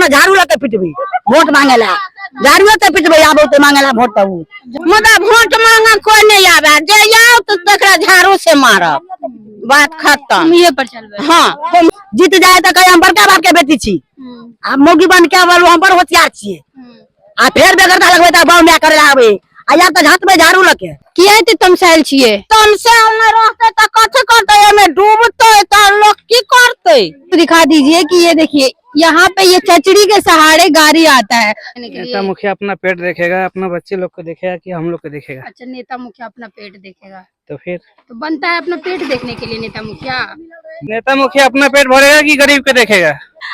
झाड़ू लेके पिटबी वोट मांगेला झाड़ू से पिटबी आबो तो मांगेला वोट तब मतलब वोट मांगा कोई नहीं आवे जे आओ तो देखला झाड़ू से मारब बात खत्म ये पर चल रहा है। हाँ जीत जाए तो कहीं हम बड़का बाप के बेटी छी आ मोगी बन के बोलू हम पर होशियार छिए आ फिर बेगरता लगबे त बाऊ में करे आबे आ या तो हाथ में झाड़ू लके किया ते तमसाइल छिए तमसाइल में रहते तो कथि करते एमे डूबते तो लोग की करते दिखा दीजिए कि ये देखिए यहाँ पे ये चचड़ी के सहारे गाड़ी आता है। नेता मुखिया अपना पेट देखेगा, अपना बच्चे लोग को देखेगा कि हम लोग को देखेगा। अच्छा, नेता मुखिया अपना पेट देखेगा तो फिर तो बनता है अपना पेट देखने के लिए नेता मुखिया अपना पेट भरेगा कि गरीब के देखेगा।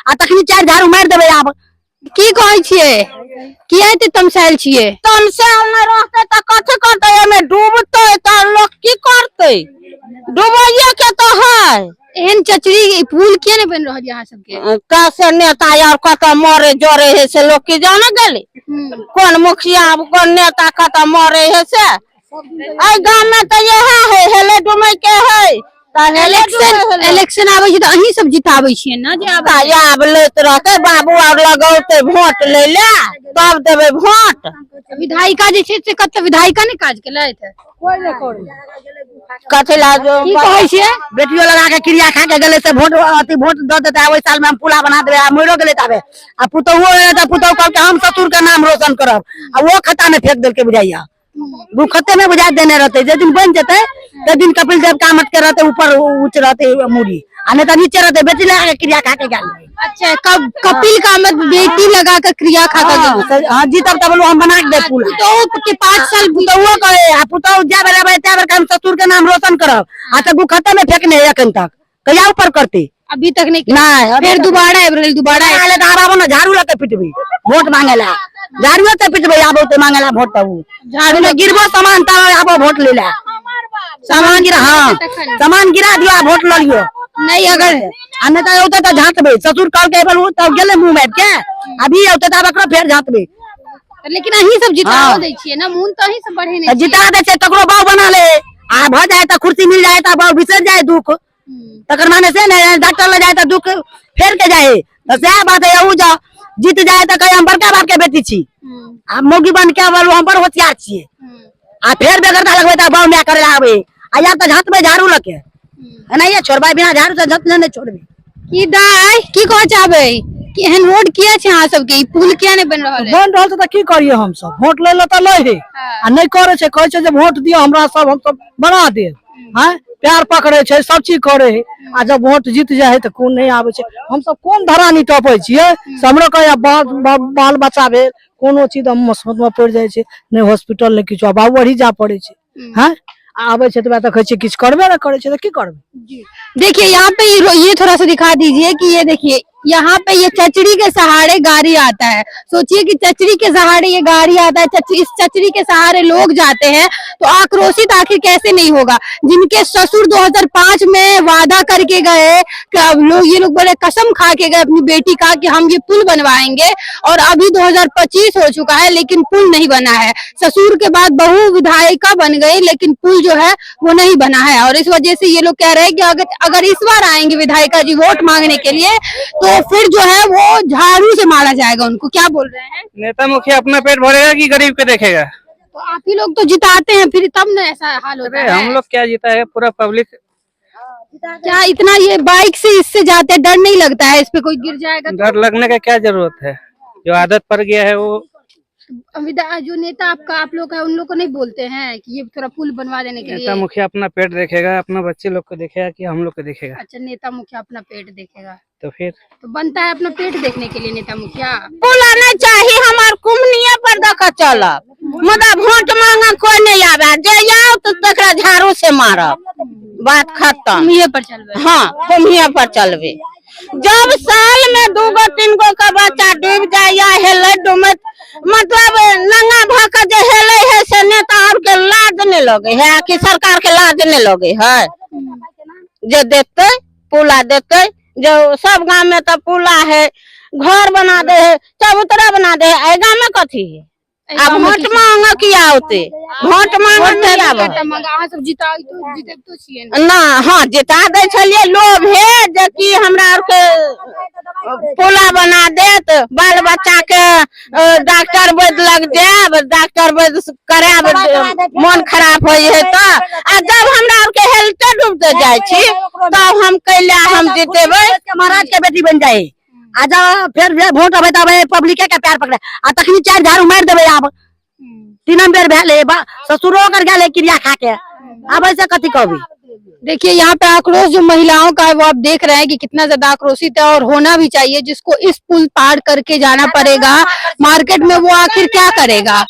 आ तखनी चार झाड़ू मार देबे आब की कहै छिए किया ते तमसाइल छिए तमसाइल में रहते तो कथि करते एमे डूबते तो लोग की करते डूबैया के तो है एहन चचड़ी पुल किया नहीं बन रहा यहाँ सबके कैसे नेता यार कत मरे जरे है से लोग की जाने गले कौन मुखिया कौन नेता कत मरे है से गाँव में तो यह है हेले डूमे के है इलेक्शन आवे छै त अहीं सब जिताबै छियै ना जे आब लेत रहते बाबू और लगौते वोट ले ले तब देबे वोट विधायिका जे छै से कत विधायिका ने काज केलैथ कोई नहीं करे कथि ला जो की कहै छियै बेटियो लगा के क्रिया खा के गले से वोट अति वोट द देता ओइ साल में हम पुला बना देबे आ मरो गेले तबे आ पुतौओ त पुतौ कहल के हम ससुर के नाम रोशन करब आ वो खाता में फेंक देल के बुझाइया वो खत्ते में बुझा देने रहते जे दिन बन जते ते दिन कपिल देव का मत के रहते ऊपर उच्च रहते मुड़ी आ नहीं तो नीचे रहते बेटी लगा के क्रिया खा के गल अच्छा कपिल कामत बेटी लगा कर क्रिया खा कर हां जीतब तब हम बना के दे पुल तो के 5 साल पुतौओ कहे आ पुतौ जा बराबर त्याबर हम ससुर के नाम रोशन करब आ त वो खत्ते में फेंकने एखन तक कहिया ऊपर करते अभी तक नहीं फिर दोबारा आले त आबो ना झाड़ू लेके पिटबी वोट मांगेला झाड़ू से पिटबी आबो तो मांगेला वोट तब झाड़ू में गिरबो सामान त आबो वोट लेला सामान गिरा हां सामान गिरा दिया वोट ल लियो नहीं अगर अन्य तो होता तो झांकबे ससुर कल के बोलू तब गेले मुंह में के अभी होता तो बकरा फेर झांकबे लेकिन अहीं सब जिताओ दै छियै ना मून तो अहीं सब बढ़े नहीं जिता दे छै तकरो बाव बना ले आ भ जाए त कुर्सी मिल जाए त बाव बिसर जाए दुख तकर माने से ने डॉक्टर ले जाए त दुख फेर के जाए त से बात है उ जा जीत जाए त कहीं हम बड़का बाप के बेटी छी आ मोगी बन के बोलू हम पर होशियार छिए आ फिर बेगरता लगबे त बाव में करे आबे आ या त झांकबे झाड़ू लके नहीं ये छोड़बा बिना झाड़ू से झपने नहीं छोड़बे की दाई की कह चाहबे कि एहन रोड किया छै अहाँ सबके पुल किया नहीं बन रहल है बन रहल त की करिए हम सब वोट ले ले त ले हे आ नहीं करे छै कहै छै जे वोट दियो हमरा सब हम सब बना दे हैं प्यार पकड़े छै सब चीज करे है आ जब वोट जीत जाए है त कोन नहीं आवे छै हम सब कोन धरानी टपै छिए हमरो कहिया बाल बच्चा भेल कोनो चीज हम मुसीबत में पड़ जाए छै नहीं हॉस्पिटल नहीं किछो बाबू बढ़ी जा पड़े छै हैं आवे छै त कहै छै किछ करबे ना करे छै त की करबे देखिए यहाँ पे ये थोड़ा सा दिखा दीजिए कि ये देखिए यहाँ पे ये चचड़ी के सहारे गाड़ी आता है। सोचिए कि चचड़ी के सहारे ये गाड़ी आता है, इस चचड़ी के सहारे लोग जाते हैं तो आक्रोशित आखिर कैसे नहीं होगा। जिनके ससुर 2005 में वादा करके गए, ये लोग बड़े कसम खा के गए अपनी बेटी का कि हम ये पुल बनवाएंगे, और अभी 2025 हो चुका है लेकिन पुल नहीं बना है। ससुर के बाद बहू विधायिका बन गई लेकिन पुल जो है वो नहीं बना है, और इस वजह से ये लोग कह रहे हैं कि अगर इस बार आएंगे विधायिका जी वोट मांगने के लिए तो फिर जो है वो झाड़ू से मारा जाएगा उनको। क्या बोल रहे हैं? नेता मुखिया अपना पेट भरेगा कि गरीब के देखेगा? तो आप ही लोग तो जिताते हैं फिर तब ना ऐसा हाल होता है। हम लोग क्या जीता है, पूरा पब्लिक। क्या इतना ये बाइक से इससे जाते डर नहीं लगता है इस पे कोई गिर जाएगा? डर लगने का क्या जरूरत है, जो आदत पड़ गया है वो। जो नेता आप लोग है उन लोग को नहीं बोलते हैं कि ये थोड़ा पुल बनवा देने के लिए? नेता मुखिया अपना पेट देखेगा, अपना बच्चे लोग को देखेगा कि हम लोग को देखेगा? अच्छा, नेता मुखिया अपना पेट देखेगा तो फिर तो बनता है अपना पेट देखने के लिए नेता मुखिया। बुलाना चाहिए हमार कुमनिया पर देखा चला, मतलब वोट मांगा कोई नहीं आवे, जे आओ तो देखा झाड़ू से मारब, बात खत्म। कुम्हिये पर चलबे? हाँ, कुम्हिये पर चलबे। जब साल में 2 3 गो का बच्चा डूब जाए या हेले डूबत, मतलब नंगा भाका जो हेले है से नेता और के लाज नहीं लगे है कि सरकार के लाज नहीं लगे है। जो देते पुला देते, जो सब गांव में तो पुला है, घर बना दे है, चबूतरा बना दे है, गाँव में कथी है? अब वोट मांगा किया होते वोट मांगा नहीं आब अहाँ सब जीतब छियै ने। ना हाँ जिता दे छलिए लोभ है जे कि हमरा आर के पुला बना देत बाल बच्चा के डॉक्टर वैद्य लग जाब डॉक्टर वैद्य कराब मन खराब होय है तो आ जब हमरा आर के हेल्थ डूबते जाय छी तब हम कैला हम जीतेबै महाराज के बेटी बन जाए आजा फिर वोट अबे तब पब्लिक के प्यार पकड़े आ तखनी 4 झाड़ू मार देबे आब 3 बेर भेले ससुरो कर गेले क्रिया खा के अब ऐसे कथी कहबी। देखिए यहाँ पे आक्रोश जो महिलाओं का है वो आप देख रहे हैं कि कितना ज्यादा आक्रोशित है और होना भी चाहिए। जिसको इस पुल पार करके जाना पड़ेगा मार्केट में वो आखिर क्या करेगा।